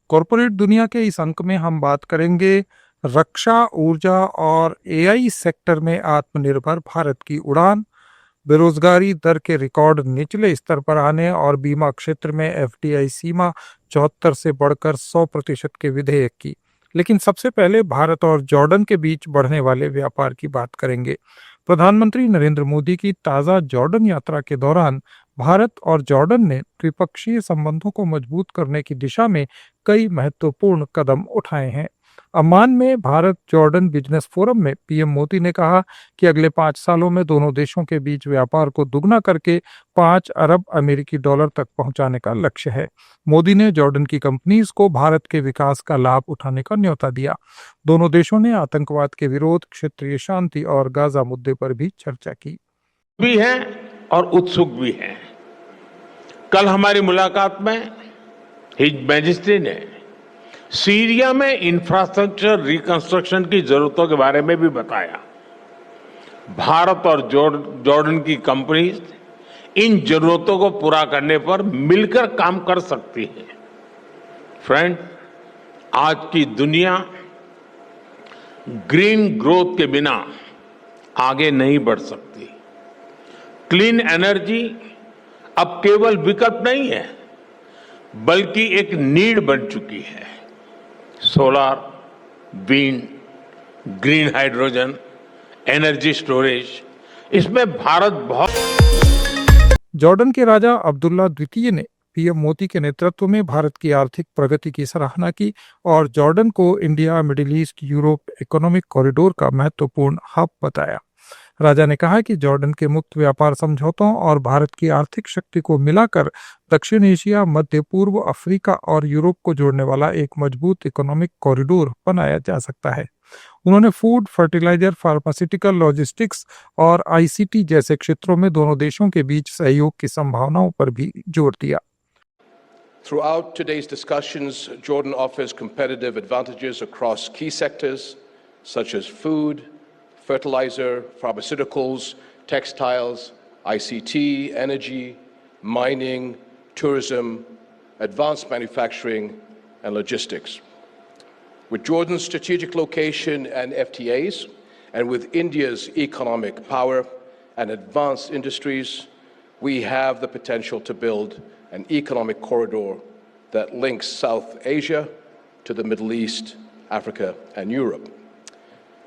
Corporate दुनिया के इस अंक में हम बात करेंगे रक्षा, ऊर्जा और एआई सेक्टर में आत्मनिर्भर भारत की उड़ान, बेरोजगारी दर के रिकॉर्ड निचले स्तर पर आने और बीमा क्षेत्र में एफडीआई सीमा 74 से बढ़कर 100% के विधेयक की। लेकिन सबसे पहले भारत और जॉर्डन के बीच बढ़ने वाले व्यापार की बात करेंगे। प्रधानमंत्री नरेंद्र मोदी की ताज़ा जॉर्डन यात्रा के दौरान भारत और जॉर्डन ने द्विपक्षीय संबंधों को मजबूत करने की दिशा में कई महत्वपूर्ण कदम उठाए हैं। अम्मान में भारत जॉर्डन बिजनेस फोरम में पीएम मोदी ने कहा कि अगले 5 सालों में दोनों देशों के बीच व्यापार को दुगना करके 5 अरब अमेरिकी डॉलर तक पहुंचाने का लक्ष्य है। मोदी ने जॉर्डन की कंपनीज को भारत के विकास का लाभ उठाने का न्योता दिया। दोनों देशों ने आतंकवाद के विरोध, क्षेत्रीय शांति और गाजा मुद्दे पर भी चर्चा की। भी हैं और उत्सुक भी हैं। कल हमारी मुलाकात में हिज मैजेस्टी ने सीरिया में इंफ्रास्ट्रक्चर रिकंस्ट्रक्शन की जरूरतों के बारे में भी बताया। भारत और जॉर्डन की कंपनीज इन जरूरतों को पूरा करने पर मिलकर काम कर सकती है। फ्रेंड, आज की दुनिया ग्रीन ग्रोथ के बिना आगे नहीं बढ़ सकती। क्लीन एनर्जी अब केवल विकल्प नहीं है, बल्कि एक नीड बन चुकी है। Solar, wind, green hydrogen, energy storage, इसमें भारत बहुत। जॉर्डन के राजा अब्दुल्ला द्वितीय ने पीएम मोदी के नेतृत्व में भारत की आर्थिक प्रगति की सराहना की और जॉर्डन को India, middle east, Europe economic corridor का महत्वपूर्ण हब बताया। राजा ने कहा कि जॉर्डन के मुक्त व्यापार समझौतों और भारत की आर्थिक शक्ति को मिलाकर दक्षिण एशिया, मध्य पूर्व, अफ्रीका और यूरोप को जोड़ने वाला एक मजबूत इकोनॉमिक कॉरिडोर बनाया जा सकता है। उन्होंने फूड, फर्टिलाइजर, फार्मास्यूटिकल, लॉजिस्टिक्स और आईसीटी जैसे क्षेत्रों में दोनों देशों के बीच सहयोग की संभावनाओं पर भी जोर दिया। Throughout today's discussions, Jordan offers competitive advantages across key sectors such as food, fertilizer, pharmaceuticals, textiles, ICT, energy, mining, tourism, advanced manufacturing, and logistics. With Jordan's strategic location and FTAs, and with India's economic power and advanced industries, we have the potential to build an economic corridor that links South Asia to the Middle East, Africa, and Europe.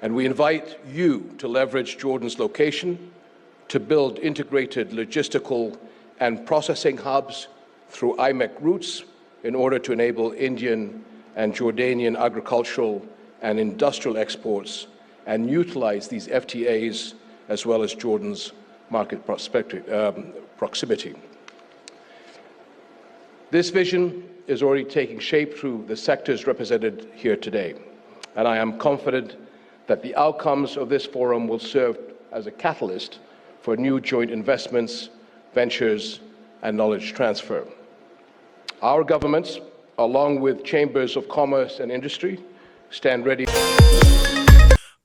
And we invite you to leverage Jordan's location to build integrated logistical and processing hubs through IMEC routes in order to enable Indian and Jordanian agricultural and industrial exports and utilize these FTAs as well as Jordan's market proximity. This vision is already taking shape through the sectors represented here today, and I am confident that the outcomes of this forum will serve as a catalyst for new joint investments, ventures, and knowledge transfer. Our governments, along with chambers of commerce and industry, stand ready.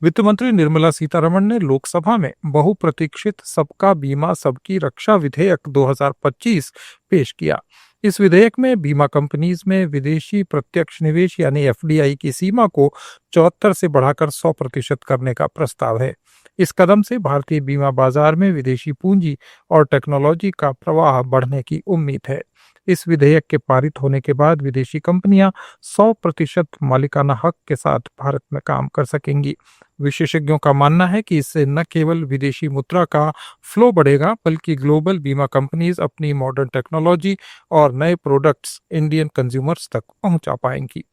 वित्त मंत्री निर्मला सीतारमण ने लोकसभा में बहुप्रतीक्षित सबका बीमा सबकी रक्षा विधेयक 2025 पेश किया। इस विधेयक में बीमा कंपनीज में विदेशी प्रत्यक्ष निवेश यानी एफडीआई की सीमा को 74 से बढ़ाकर 100% करने का प्रस्ताव है। इस कदम से भारतीय बीमा बाजार में विदेशी पूंजी और टेक्नोलॉजी का प्रवाह बढ़ने की उम्मीद है। इस विधेयक के पारित होने के बाद विदेशी कंपनियां 100% मालिकाना हक के साथ भारत में काम कर सकेंगी। विशेषज्ञों का मानना है कि इससे न केवल विदेशी मुद्रा का फ्लो बढ़ेगा, बल्कि ग्लोबल बीमा कंपनीज अपनी मॉडर्न टेक्नोलॉजी और नए प्रोडक्ट्स इंडियन कंज्यूमर्स तक पहुंचा पाएंगी।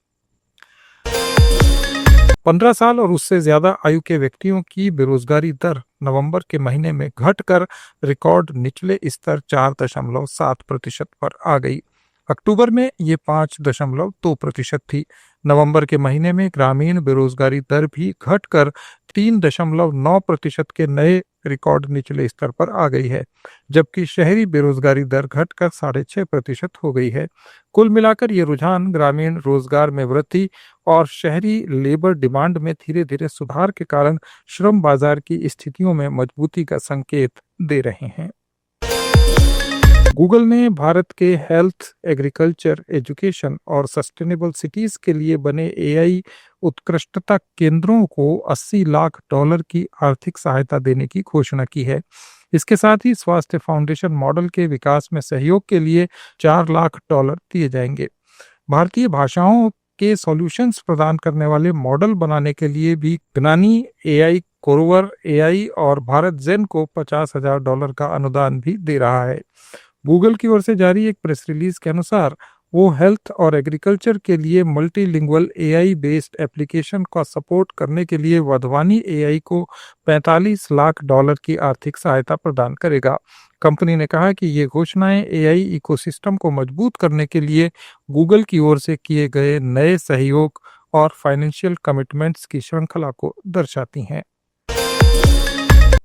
15 साल और उससे ज्यादा आयु के व्यक्तियों की बेरोजगारी दर नवंबर के महीने में घटकर रिकॉर्ड निचले स्तर 4.7% पर आ गई। अक्टूबर में ये 5.2% थी। नवंबर के महीने में ग्रामीण बेरोजगारी दर भी घटकर 3.9% के नए रिकॉर्ड निचले स्तर पर आ गई है, जबकि शहरी बेरोजगारी दर घटकर 6.5% हो गई है। कुल मिलाकर ये रुझान ग्रामीण रोजगार में वृद्धि और शहरी लेबर डिमांड में धीरे धीरे सुधार के कारण श्रम बाजार की स्थितियों में मजबूती का संकेत दे रहे हैं। गूगल ने भारत के हेल्थ, एग्रीकल्चर, एजुकेशन और सस्टेनेबल सिटीज के लिए बने एआई उत्कृष्टता केंद्रों को $80 लाख की आर्थिक सहायता देने की घोषणा की है। इसके साथ ही स्वास्थ्य फाउंडेशन मॉडल के विकास में सहयोग के लिए $4 लाख दिए जाएंगे। भारतीय भाषाओं के सॉल्यूशंस प्रदान करने वाले मॉडल बनाने के लिए भी ज्ञानी एआई, कोरवर एआई और भारत जेन को $50,000 का अनुदान भी दे रहा है। गूगल की ओर से जारी एक प्रेस रिलीज के अनुसार वो हेल्थ और एग्रीकल्चर के लिए मल्टीलिंगुअल एआई बेस्ड एप्लीकेशन का सपोर्ट करने के लिए वधवानी एआई को $45 लाख की आर्थिक सहायता प्रदान करेगा। कंपनी ने कहा कि ये घोषणाएं एआई इकोसिस्टम को मजबूत करने के लिए गूगल की ओर से किए गए नए सहयोग और फाइनेंशियल कमिटमेंट्स की श्रृंखला को दर्शाती हैं।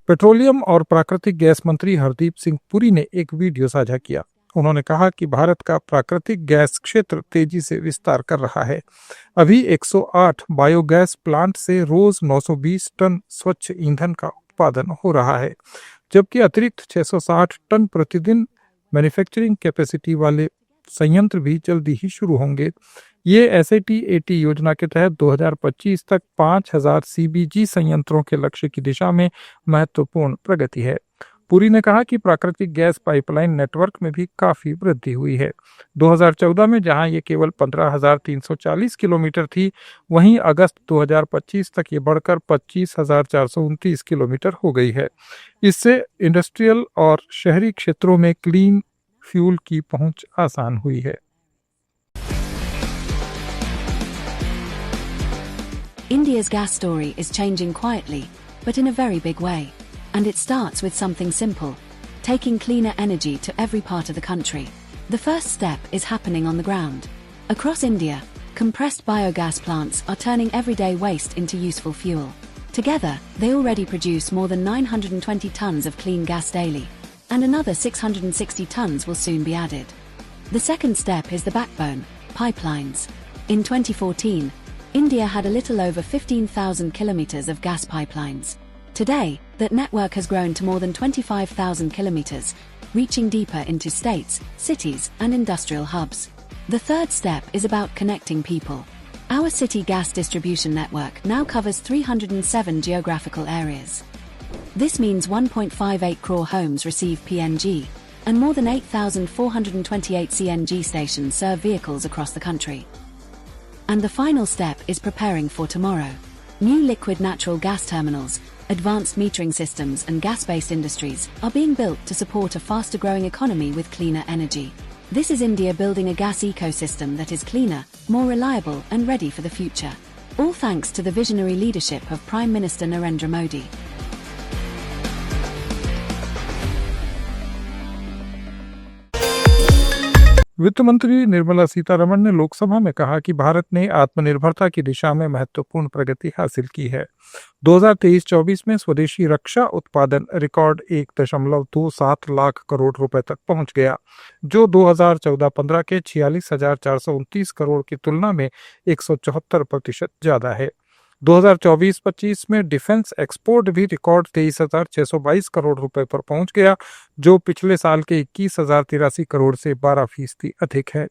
पेट्रोलियम और प्राकृतिक गैस मंत्री हरदीप सिंह पुरी ने एक वीडियो साझा किया। उन्होंने कहा कि भारत का प्राकृतिक गैस क्षेत्र तेजी से विस्तार कर रहा है। अभी 108 बायोगैस प्लांट से रोज 920 टन स्वच्छ ईंधन का उत्पादन हो रहा है, जबकि अतिरिक्त 660 टन प्रतिदिन मैन्युफैक्चरिंग कैपेसिटी वाले संयंत्र भी जल्दी ही शुरू होंगे। ये SAT-AT योजना के तहत 2025 तक 5000 CBG संयंत्रों के लक्ष्य की दिशा में महत्वपूर्ण प्रगति है। पुरी ने कहा कि प्राकृतिक गैस पाइपलाइन नेटवर्क में भी काफी वृद्धि हुई है। 2014 में जहां ये केवल 15,340 किलोमीटर थी, वहीं अगस्त 2025 तक ये बढ़कर 25,429 किलोमीटर हो गई है। इससे इंडस्ट्रियल और शहरी क्षेत्रों में क्लीन फ्यूल की पहुंच आसान हुई है। India's gas story is changing quietly, but in a very big way. And it starts with something simple: taking cleaner energy to every part of the country. The first step is happening on the ground. Across India, compressed biogas plants are turning everyday waste into useful fuel. Together, they already produce more than 920 tons of clean gas daily, and another 660 tons will soon be added. The second step is the backbone: pipelines. In 2014, India had a little over 15,000 kilometers of gas pipelines. Today, that network has grown to more than 25,000 kilometers, reaching deeper into states, cities, and industrial hubs. The third step is about connecting people. Our city gas distribution network now covers 307 geographical areas. This means 1.58 crore homes receive PNG, and more than 8,428 CNG stations serve vehicles across the country. And the final step is preparing for tomorrow. New liquid natural gas terminals, advanced metering systems and gas-based industries are being built to support a faster-growing economy with cleaner energy. This is India building a gas ecosystem that is cleaner, more reliable and ready for the future. All thanks to the visionary leadership of Prime Minister Narendra Modi. वित्त मंत्री निर्मला सीतारमण ने लोकसभा में कहा कि भारत ने आत्मनिर्भरता की दिशा में महत्वपूर्ण प्रगति हासिल की है। 2023-24 में स्वदेशी रक्षा उत्पादन रिकॉर्ड 1.27 लाख करोड़ रुपए तक पहुंच गया, जो 2014-15 के 46,429 करोड़ की तुलना में 174% ज्यादा है। 2024-25 में डिफेंस एक्सपोर्ट भी रिकॉर्ड 23,622 करोड़ रुपए पर पहुंच गया, जो पिछले साल के 21,083 करोड़ से 12% अधिक है।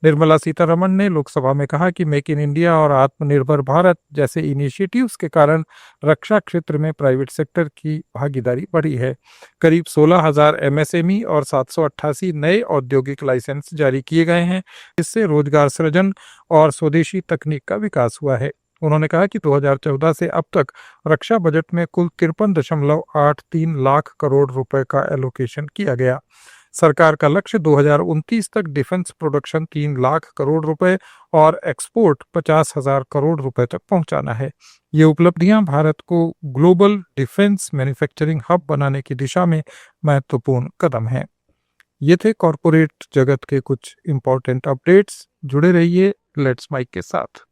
निर्मला सीतारमण ने लोकसभा में कहा कि मेक इन इंडिया और आत्मनिर्भर भारत जैसे इनिशिएटिव्स के कारण रक्षा क्षेत्र में प्राइवेट सेक्टर की भागीदारी बढ़ी है। करीब 16,000 MSME और 788 नए औद्योगिक लाइसेंस जारी किए गए हैं, जिससे रोजगार सृजन और स्वदेशी तकनीक का विकास हुआ है। उन्होंने कहा कि 2014 से अब तक रक्षा बजट में कुल 53.83 लाख करोड़ रुपए का एलोकेशन किया गया। सरकार का लक्ष्य 2029 तक डिफेंस प्रोडक्शन 3 लाख करोड़ रुपए और एक्सपोर्ट 50,000 करोड़ रुपए तक पहुंचाना है। ये उपलब्धियां भारत को ग्लोबल डिफेंस मैन्युफैक्चरिंग हब बनाने की दिशा में महत्वपूर्ण कदम हैं। ये थे कॉरपोरेट जगत के कुछ इंपॉर्टेंट अपडेट्स। जुड़े रहिए लेट्स माइक के साथ।